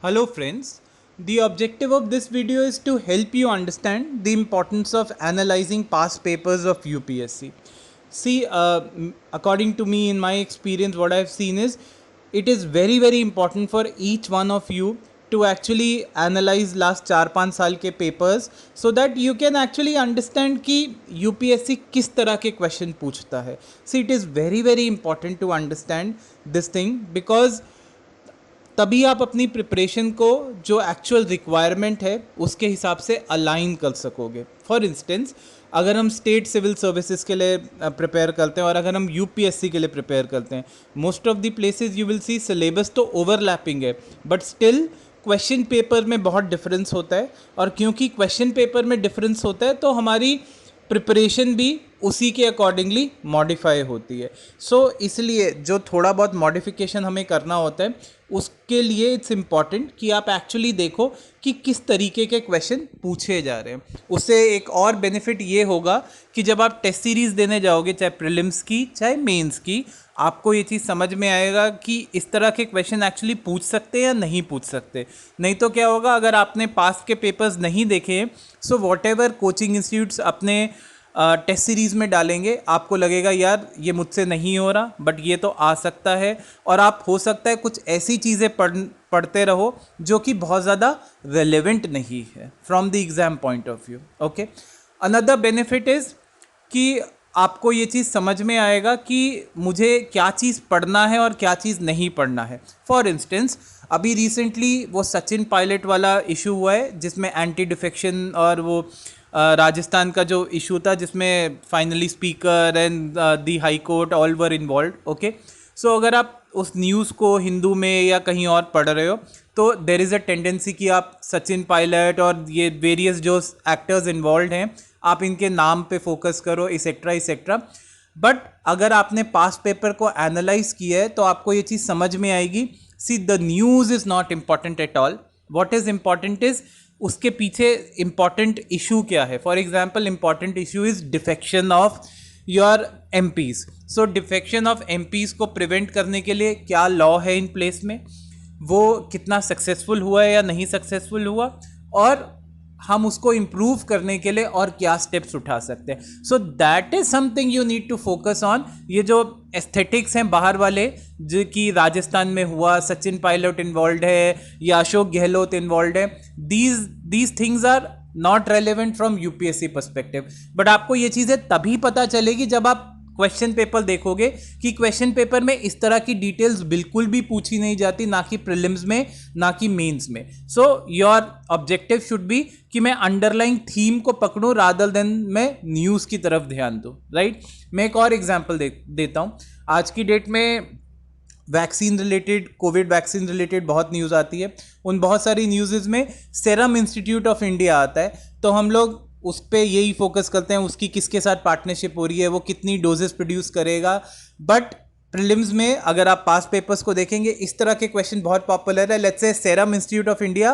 Hello friends, the objective of this video is to help you understand the importance of analyzing past papers of UPSC. See, according to me, in my experience, what I've seen is it is very important for each one of you to actually analyze last 4-5 साल के papers so that you can actually understand कि UPSC किस तरह के question पूछता है. See, it is very important to understand this thing because तभी आप अपनी प्रिपरेशन को जो एक्चुअल रिक्वायरमेंट है उसके हिसाब से अलाइन कर सकोगे. फॉर इंस्टेंस, अगर हम स्टेट सिविल सर्विसेज के लिए प्रिपेयर करते हैं और अगर हम यूपीएससी के लिए प्रिपेयर करते हैं, most of the places you will see syllabus तो ओवरलैपिंग है बट स्टिल क्वेश्चन पेपर में बहुत डिफरेंस होता है. और क्योंकि क्वेश्चन पेपर में डिफरेंस होता है तो हमारी प्रिपरेशन भी उसी के अकॉर्डिंगली मॉडिफाई होती है. सो इसलिए जो थोड़ा बहुत मॉडिफिकेशन हमें करना होता है उसके लिए इट्स इम्पॉर्टेंट कि आप एक्चुअली देखो कि किस तरीके के क्वेश्चन पूछे जा रहे हैं. उससे एक और बेनिफिट ये होगा कि जब आप टेस्ट सीरीज़ देने जाओगे, चाहे प्रीलिम्स की चाहे मेंस की, आपको ये चीज़ समझ में आएगा कि इस तरह के क्वेश्चन एक्चुअली पूछ सकते हैं या नहीं पूछ सकते. नहीं तो क्या होगा, अगर आपने पास्ट के पेपर्स नहीं देखे हैं so what ever coaching institutes अपने टेस्ट सीरीज़ में डालेंगे, आपको लगेगा यार ये मुझसे नहीं हो रहा बट ये तो आ सकता है, और आप हो सकता है कुछ ऐसी चीज़ें पढ़ते रहो जो कि बहुत ज़्यादा रेलेवेंट नहीं है from the exam point of view. Okay, another benefit is कि आपको ये चीज़ समझ में आएगा कि मुझे क्या चीज़ पढ़ना है और क्या चीज़ नहीं पढ़ना है. फॉर इंस्टेंस, अभी रिसेंटली वो सचिन पायलट वाला इशू हुआ है जिसमें एंटी डिफेक्शन और वो राजस्थान का जो इशू था जिसमें finally speaker and the high court all were involve. Okay, so अगर आप उस न्यूज़ को हिंदू में या कहीं और पढ़ रहे हो तो देर इज़ अ टेंडेंसी कि आप सचिन पायलट और ये वेरियस जो एक्टर्स इन्वॉल्व हैं आप इनके नाम पे फोकस करो, इसेट्रा. बट अगर आपने पास्ट पेपर को एनालाइज किया है तो आपको ये चीज़ समझ में आएगी. See, the news is not important at all. What is important is उसके पीछे इम्पॉर्टेंट इशू क्या है. For example, important issue is defection of your MPs. So defection of MPs को प्रिवेंट करने के लिए क्या लॉ है इन प्लेस में, वो कितना सक्सेसफुल हुआ है या नहीं सक्सेसफुल हुआ, और हम उसको इम्प्रूव करने के लिए और क्या स्टेप्स उठा सकते हैं. So that is something you need to focus on. ये जो एस्थेटिक्स हैं बाहर वाले, जो कि राजस्थान में हुआ, सचिन पायलट इन्वॉल्व है या अशोक गहलोत इन्वॉल्व है, these things are not relevant from UPSC perspective. But आपको ये चीज़ें तभी पता चलेगी जब आप क्वेश्चन पेपर देखोगे कि क्वेश्चन पेपर में इस तरह की डिटेल्स बिल्कुल भी पूछी नहीं जाती, ना कि प्रीलिम्स में ना कि मेंस में. So your objective should be कि मैं अंडरलाइंग थीम को पकड़ूं रादर देन मैं न्यूज़ की तरफ ध्यान दूं. राइट, मैं एक और एग्जांपल देता हूं. आज की डेट में vaccine related, Covid vaccine related बहुत न्यूज़ आती है. उन बहुत सारी न्यूज़ में सेरम इंस्टीट्यूट ऑफ इंडिया आता है, तो हम लोग उस पर यही फोकस करते हैं उसकी किसके साथ पार्टनरशिप हो रही है, वो कितनी डोजेस प्रोड्यूस करेगा. बट प्रीलिम्स में अगर आप पास्ट पेपर्स को देखेंगे, इस तरह के क्वेश्चन बहुत पॉपुलर है. Let's say serum institute of India,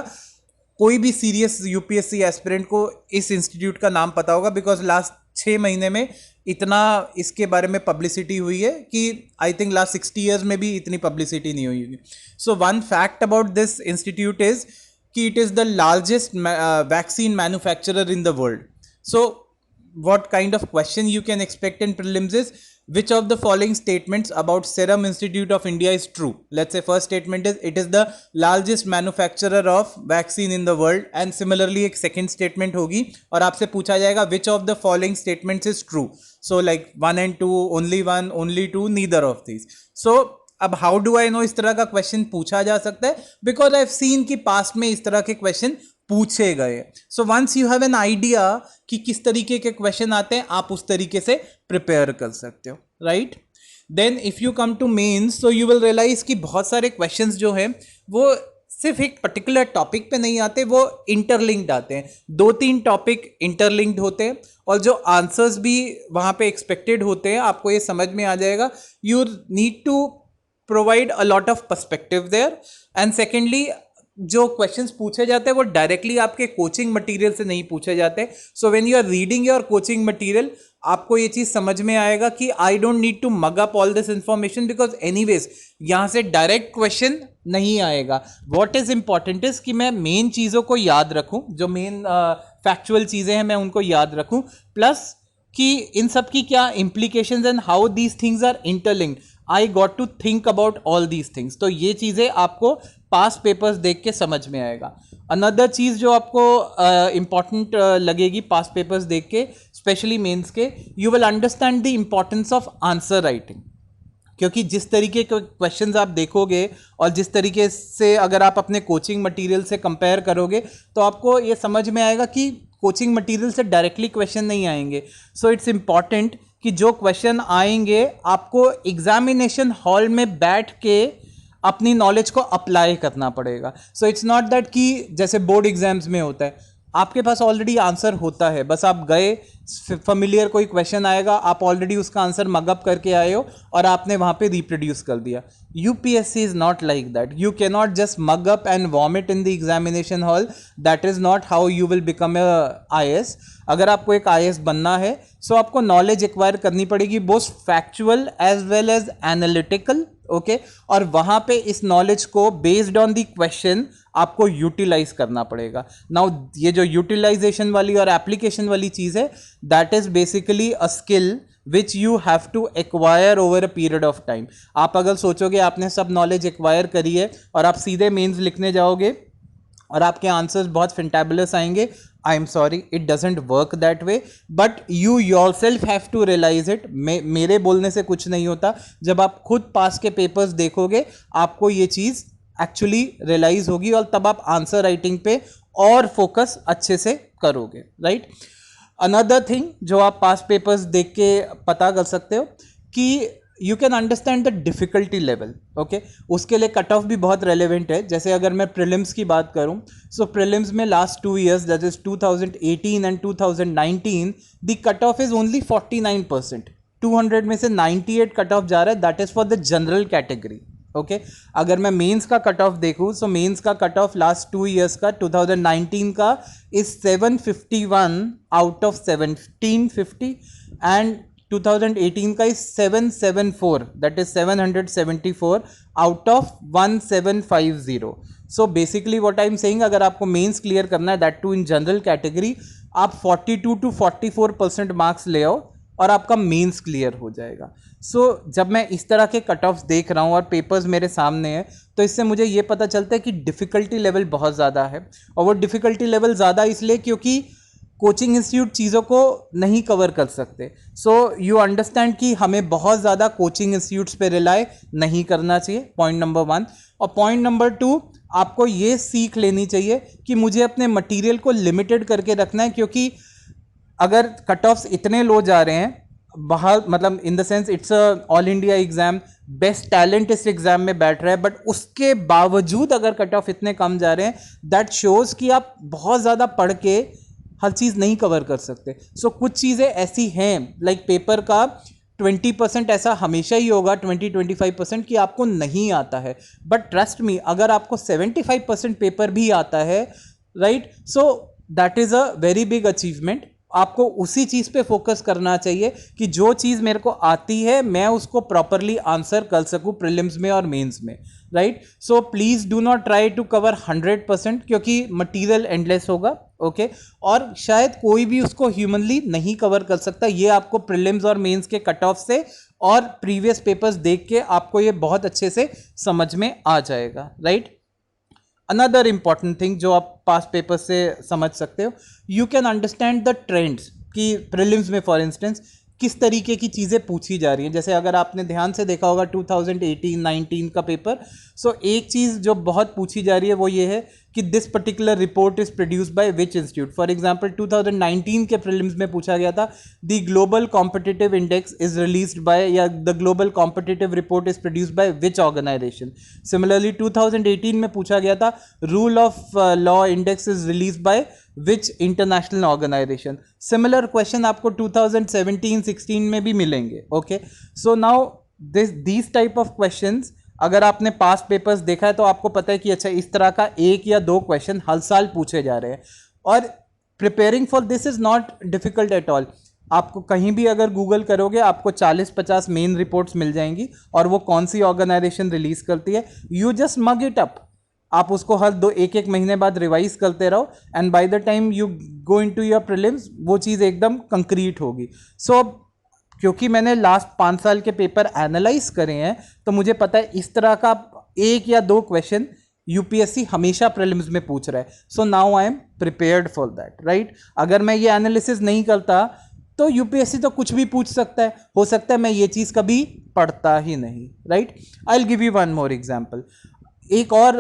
कोई भी सीरियस यूपीएससी एस्पिरेंट को इस इंस्टीट्यूट का नाम पता होगा बिकॉज लास्ट 6 महीने में इतना इसके बारे में पब्लिसिटी हुई है कि आई थिंक लास्ट 60 ईयर्स में भी इतनी पब्लिसिटी नहीं हुई होगी. So one fact about this institute is कि it is the largest vaccine manufacturer in the world. So what kind of question you can expect in prelims is, which of the following statements about Serum Institute of India is true? Let's say first statement is it is the largest manufacturer of vaccine in the world, and similarly एक second statement होगी और आपसे पूछा जाएगा which of the following statements is true. So like 1 and 2, only 1, only 2, neither of these. So अब how do I know इस तरह का क्वेश्चन पूछा जा सकता है, बिकॉज आई हैव सीन कि पास्ट में इस तरह के क्वेश्चन पूछे गए. So once you have an idea कि किस तरीके के क्वेश्चन आते हैं, आप उस तरीके से प्रिपेयर कर सकते हो. Right, then if you come to mains so you will realize कि बहुत सारे क्वेश्चंस जो हैं वो सिर्फ एक पर्टिकुलर टॉपिक पे नहीं आते, वो इंटरलिंक्ड आते हैं. 2-3 टॉपिक इंटरलिंक्ड होते हैं और जो आंसर्स भी वहाँ पे एक्सपेक्टेड होते हैं, आपको ये समझ में आ जाएगा. You need to provide a lot of perspective there. And secondly, जो क्वेश्चंस पूछे जाते हैं वो डायरेक्टली आपके कोचिंग मटेरियल से नहीं पूछे जाते. So when you are reading your coaching material, आपको ये चीज समझ में आएगा कि I don't need to mug up all this information because anyways यहां से डायरेक्ट क्वेश्चन नहीं आएगा. व्हाट इज इंपॉर्टेंट इज कि मैं मेन चीजों को याद रखूं, जो मेन फैक्चुअल चीजें हैं मैं उनको याद रखूं, प्लस कि इन सब की क्या implications and how these things are interlinked. I got to think about all these things. तो ये चीजें आपको पास पेपर्स देख के समझ में आएगा. अनदर चीज जो आपको इंपॉर्टेंट लगेगी पास पेपर्स देख के, स्पेशली मेंस के, you will understand the importance of answer writing. क्योंकि जिस तरीके के क्वेश्चंस आप देखोगे और जिस तरीके से अगर आप अपने कोचिंग मटेरियल से कंपेयर करोगे तो आपको ये समझ में आएगा कि कोचिंग मटेरियल से डायरेक्टली क्वेश्चन नहीं आएंगे. सो इट्स इंपॉर्टेंट कि जो क्वेश्चन आएंगे आपको एग्जामिनेशन हॉल में बैठ के अपनी नॉलेज को अप्लाई करना पड़ेगा. सो इट्स नॉट दैट कि जैसे बोर्ड एग्जाम्स में होता है आपके पास ऑलरेडी आंसर होता है, बस आप गए, फेमिलियर कोई क्वेश्चन आएगा, आप ऑलरेडी उसका आंसर मगअप करके आए हो और आपने वहां पे रिप्रोड्यूस कर दिया. UPSC is not like that. You can not just mug up and vomit in the examination hall. That is not how you will become a IAS. अगर आपको एक आईएएस बनना है सो आपको नॉलेज एक्वायर करनी पड़ेगी, both factual as well as analytical. Okay, और वहां पे इस नॉलेज को बेस्ड ऑन द क्वेश्चन आपको यूटिलाइज करना पड़ेगा. नाउ ये जो यूटिलाइजेशन वाली और एप्लीकेशन वाली चीज है, that is basically a skill which you have to acquire over a period of time. आप अगर सोचोगे आपने सब नॉलेज एक्वायर करी है और आप सीधे मेंस लिखने जाओगे और आपके आंसर्स बहुत फेंटेबुलस आएंगे, I am sorry, it doesn't work that way. But you yourself have to realize it. मेरे बोलने से कुछ नहीं होता. जब आप खुद पास के पेपर्स देखोगे आपको ये चीज एक्चुअली रियलाइज होगी और तब आप आंसर राइटिंग पे और फोकस अच्छे से करोगे. राइट. अनदर थिंग जो आप पास पेपर्स देख के पता कर सकते हो कि you can understand the difficulty level. Okay, उसके लिए कट ऑफ भी बहुत रेलिवेंट है. जैसे अगर मैं प्रीलिम्स की बात करूं, सो प्रीलिम्स में last 2 years, that is 2018 and 2019, the cut off is only 49%. 200 में से 98 कट ऑफ जा रहा है. That is for the general category. Okay, अगर मैं मेंस का कट ऑफ देखूं, सो मेंस का कट ऑफ लास्ट 2 years का 2019 का इज 751 आउट ऑफ 1750 एंड 2018 का is 774, that is 774 out of 1750. So basically what I am saying, अगर आपको मेंस क्लियर करना है, that too in general category, आप 42 to 44% मार्क्स ले आओ और आपका मेंस क्लियर हो जाएगा. सो जब मैं इस तरह के कट ऑफ्स देख रहा हूँ और पेपर्स मेरे सामने है, तो इससे मुझे ये पता चलता है कि डिफ़िकल्टी लेवल बहुत ज़्यादा है. और वो डिफ़िकल्टी लेवल ज़्यादा इसलिए क्योंकि कोचिंग इंस्टीट्यूट चीज़ों को नहीं कवर कर सकते. सो यू अंडरस्टैंड कि हमें बहुत ज़्यादा कोचिंग इंस्टीट्यूट्स पे रिलाई नहीं करना चाहिए. Point number 1. और पॉइंट नंबर 2, आपको ये सीख लेनी चाहिए कि मुझे अपने मटेरियल को लिमिटेड करके रखना है. क्योंकि अगर कट ऑफ्स इतने लो जा रहे हैं बाहर, मतलब in the sense it's a all India exam, best talent इस एग्जाम में बैठ रहा है, बट उसके बावजूद अगर कट ऑफ इतने कम जा रहे हैं, दैट शोज कि आप बहुत ज़्यादा पढ़ के हर चीज़ नहीं कवर कर सकते. सो कुछ चीज़ें ऐसी हैं, लाइक पेपर का 20% ऐसा हमेशा ही होगा, 20-25% कि आपको नहीं आता है. बट ट्रस्ट मी, अगर आपको 75% पेपर भी आता है, right, so that is a very big achievement. आपको उसी चीज़ पे फोकस करना चाहिए कि जो चीज़ मेरे को आती है मैं उसको प्रॉपरली आंसर कर सकूं प्रीलिम्स में और मेंस में. Right. So please do not try to cover 100% क्योंकि मटीरियल एंडलेस होगा. ओके, और शायद कोई भी उसको ह्यूमनली नहीं कवर कर सकता. ये आपको प्रीलिम्स और मेंस के कट ऑफ से और प्रीवियस पेपर्स देख के आपको ये बहुत अच्छे से समझ में आ जाएगा. राइट. अनदर इंपॉर्टेंट थिंग जो आप पास पेपर से समझ सकते हो, you can understand the trends कि प्रीलिम्स में फॉर इंस्टेंस किस तरीके की चीज़ें पूछी जा रही हैं. जैसे अगर आपने ध्यान से देखा होगा 2018-19 का पेपर, सो एक चीज़ जो बहुत पूछी जा रही है वो ये है कि this particular report is produced by which institute. For example 2019 के प्रीलिम्स में पूछा गया था the global competitive index is released by, या the global competitive report is produced by which organisation. Similarly 2018 में पूछा गया था rule of law index is released by which international organisation. Similar question आपको 2017-16 में भी मिलेंगे. Okay, so now these type of questions अगर आपने पास्ट पेपर्स देखा है तो आपको पता है कि अच्छा इस तरह का 1 या 2 क्वेश्चन हर साल पूछे जा रहे हैं. और preparing for this is not difficult at all. आपको कहीं भी अगर गूगल करोगे आपको 40-50 मेन रिपोर्ट्स मिल जाएंगी और वो कौन सी ऑर्गेनाइजेशन रिलीज करती है, you just mug it up. आप उसको हर एक एक महीने बाद रिवाइज करते रहो and by the time you go into your prelims वो चीज़ एकदम कंक्रीट होगी। सो क्योंकि मैंने लास्ट 5 साल के पेपर एनालाइज करे हैं तो मुझे पता है इस तरह का 1 या 2 क्वेश्चन यूपीएससी हमेशा प्रीलिम्स में पूछ रहा है। So now I am prepared for that, right. अगर मैं ये एनालिसिस नहीं करता तो यूपीएससी तो कुछ भी पूछ सकता है, हो सकता है मैं ये चीज़ कभी पढ़ता ही नहीं, right. I will give you one more example. एक और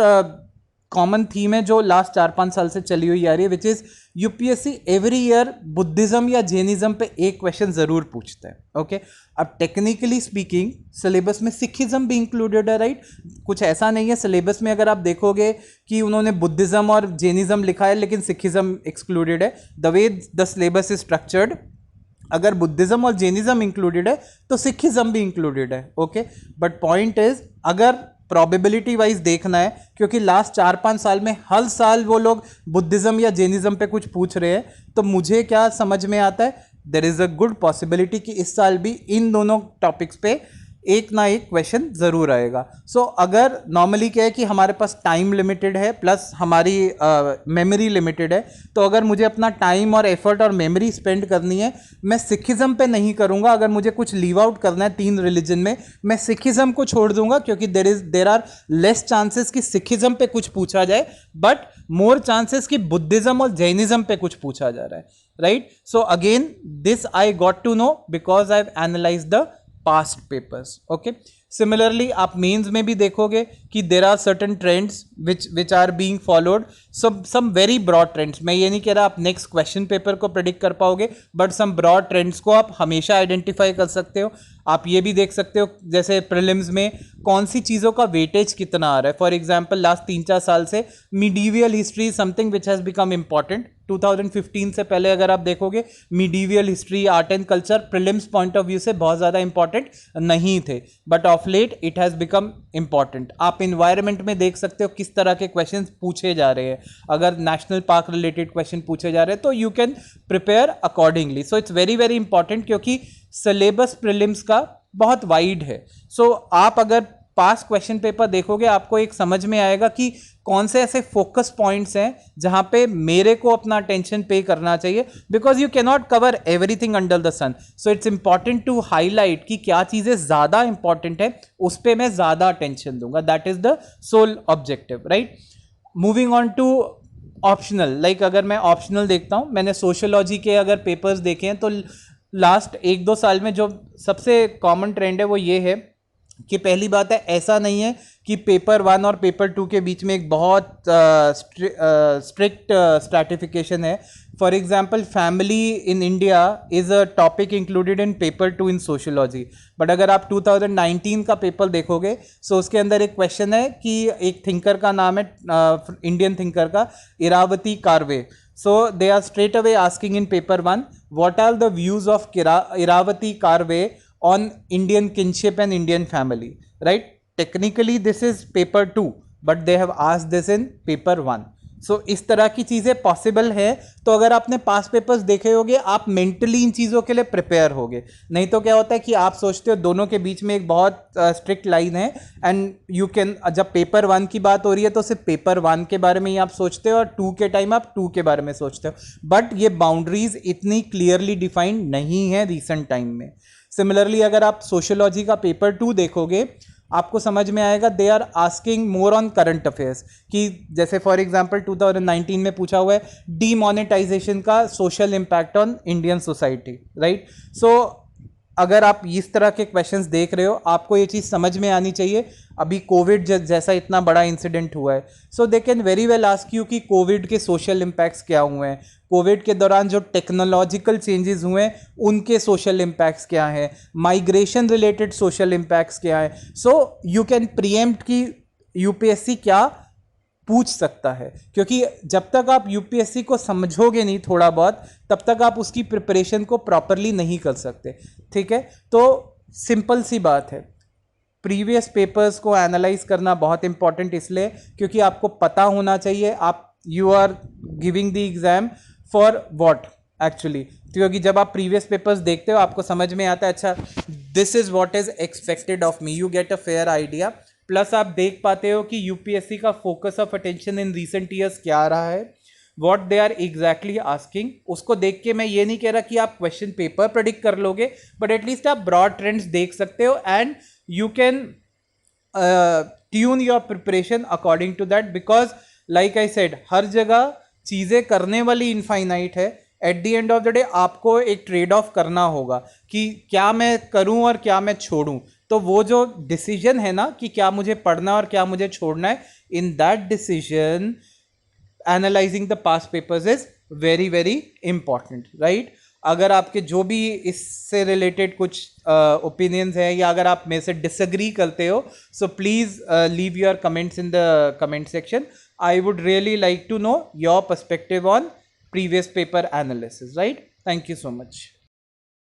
कॉमन थीम है जो लास्ट 4-5 साल से चली हुई आ रही है, which is UPSC every year Buddhism या जैनिज्म पे एक क्वेश्चन जरूर पूछता है, ओके। अब टेक्निकली स्पीकिंग सिलेबस में सिखिज्म भी इंक्लूडेड है, राइट। कुछ ऐसा नहीं है सिलेबस में अगर आप देखोगे कि उन्होंने बुद्धिज्म और जैनिज्म लिखा है लेकिन सिखिज्म एक्सक्लूडेड है। The way the syllabus is structured, अगर बुद्धिज्म और जैनिज्म इंक्लूडेड है तो सिखिज्म भी इंक्लूडेड है, ओके। बट पॉइंट इज अगर प्रोबेबिलिटी वाइज देखना है, क्योंकि लास्ट 4-5 साल में हर साल वो लोग बुद्धिज्म या जैनिज्म पे कुछ पूछ रहे हैं, तो मुझे क्या समझ में आता है, there is a good possibility कि इस साल भी इन दोनों टॉपिक्स पे एक ना एक क्वेश्चन जरूर आएगा। सो अगर नॉर्मली क्या है कि हमारे पास टाइम लिमिटेड है प्लस हमारी मेमोरी लिमिटेड है, तो अगर मुझे अपना टाइम और एफर्ट और मेमोरी स्पेंड करनी है, मैं सिखिज्म पे नहीं करूंगा। अगर मुझे कुछ लीव आउट करना है 3 रिलीजन में, मैं सिखिज्म को छोड़ दूंगा, क्योंकि देर आर लेस चांसेस कि सिखिज्म पे कुछ पूछा जाए, बट मोर चांसेस कि बुद्धिज्म और जैनिज्म पे कुछ पूछा जा रहा है, right. So again this I got to know because I have analyse the past papers, okay। Similarly आप मेंस में भी देखोगे कि there are certain trends which are being followed, some very broad trends। मैं ये नहीं कह रहा आप नेक्स्ट क्वेश्चन पेपर को प्रेडिक्ट कर पाओगे, बट some broad trends को आप हमेशा आइडेंटिफाई कर सकते हो। आप ये भी देख सकते हो जैसे प्रीलिम्स में कौन सी चीज़ों का वेटेज कितना आ रहा है। फॉर एग्जाम्पल लास्ट 3-4 साल से medieval history something which has become important. 2015 से पहले अगर आप देखोगे medieval history, art and culture prelims point of view से बहुत ज़्यादा इंपॉर्टेंट नहीं थे, but of let it has become important. आप इन्वायरमेंट में देख सकते हो किस तरह के क्वेश्चन पूछे जा रहे हैं। अगर नेशनल पार्क रिलेटेड क्वेश्चन पूछे जा रहे हैं तो you can prepare accordingly. So it's very very important, क्योंकि सिलेबस प्रीलिम्स का बहुत वाइड है। सो आप अगर पास क्वेश्चन पेपर देखोगे आपको एक समझ में आएगा कि कौन से ऐसे फोकस पॉइंट्स हैं जहां पे मेरे को अपना अटेंशन पे करना चाहिए, because you can not cover everything under the sun. So it's important to highlight कि क्या चीजें ज्यादा इंपॉर्टेंट है, उस पर मैं ज्यादा अटेंशन दूंगा। That is the sole objective, right. Moving on to optional, like अगर मैं ऑप्शनल देखता हूं, मैंने सोशियोलॉजी के अगर पेपर्स देखे हैं तो लास्ट 1-2 साल में जो सबसे कॉमन ट्रेंड है वो ये है कि पहली बात है ऐसा नहीं है कि पेपर 1 और पेपर 2 के बीच में एक बहुत स्ट्रिक्ट स्ट्रैटिफिकेशन है। For example family in India is a topic included in paper 2 in sociology, but अगर आप 2019 का पेपर देखोगे सो उसके अंदर एक क्वेश्चन है कि एक थिंकर का नाम है इंडियन थिंकर का Iravati Karve. So they are straight away asking in paper 1, what are the views of Iravati Karve on Indian kinship and Indian family, right? Technically this is paper 2, but they have asked this in paper 1. सो इस तरह की चीज़ें possible है। तो अगर आपने पास papers देखे होंगे आप मेंटली इन चीज़ों के लिए प्रिपेयर होगे। नहीं तो क्या होता है कि आप सोचते हो दोनों के बीच में एक बहुत स्ट्रिक्ट लाइन है एंड यू कैन, जब पेपर 1 की बात हो रही है तो सिर्फ पेपर 1 के बारे में ही आप सोचते हो और 2 के टाइम आप 2 के बारे में सोचते हो, बट ये बाउंड्रीज इतनी क्लियरली डिफाइंड नहीं है रिसेंट टाइम में। सिमिलरली अगर आप सोशियोलॉजी का पेपर 2 देखोगे आपको समझ में आएगा they are asking more on current affairs, कि जैसे फॉर एग्जांपल 2019 में पूछा हुआ है डीमोनेटाइजेशन का social impact on Indian society, right. So अगर आप इस तरह के क्वेश्चंस देख रहे हो आपको ये चीज़ समझ में आनी चाहिए। अभी कोविड जैसा इतना बड़ा इंसिडेंट हुआ है, so they can very well ask you कि कोविड के सोशल इम्पैक्ट्स क्या हुए हैं, कोविड के दौरान जो टेक्नोलॉजिकल चेंजेस हुए हैं उनके सोशल इम्पैक्ट्स क्या हैं, माइग्रेशन रिलेटेड सोशल इम्पैक्ट्स क्या हैं। सो यू कैन प्रीएम्प्ट कि यूपीएससी क्या पूछ सकता है, क्योंकि जब तक आप यूपीएससी को समझोगे नहीं थोड़ा बहुत तब तक आप उसकी प्रिपरेशन को प्रॉपरली नहीं कर सकते, ठीक है। तो सिंपल सी बात है, प्रीवियस पेपर्स को एनालाइज करना बहुत इंपॉर्टेंट इसलिए क्योंकि आपको पता होना चाहिए आप you are giving the exam for what actually. क्योंकि जब आप प्रीवियस पेपर्स देखते हो आपको समझ में आता है अच्छा this is what is expected of me, you get a fair idea. Plus आप देख पाते हो कि यूपीएससी का focus of attention in recent years क्या रहा है, what they are exactly asking. उसको देख के मैं ये नहीं कह रहा कि आप क्वेश्चन पेपर प्रेडिक्ट कर लोगे, बट एटलीस्ट आप ब्रॉड ट्रेंड्स देख सकते हो and you can tune your preparation according to that. Because like I said हर जगह चीज़ें करने वाली इनफाइनाइट है। At the end of the day आपको एक ट्रेड ऑफ करना होगा कि क्या मैं करूं और क्या मैं छोड़ूं। तो वो जो डिसीजन है ना कि क्या मुझे पढ़ना और क्या मुझे छोड़ना है, in that decision analysing the past papers is very very important, right. अगर आपके जो भी इससे रिलेटेड कुछ ओपिनियंस है या अगर आप मेरे से डिसएग्री करते हो, so please leave your comments in the comment section. I would really like to know your perspective on previous paper analysis, right? Thank you so much.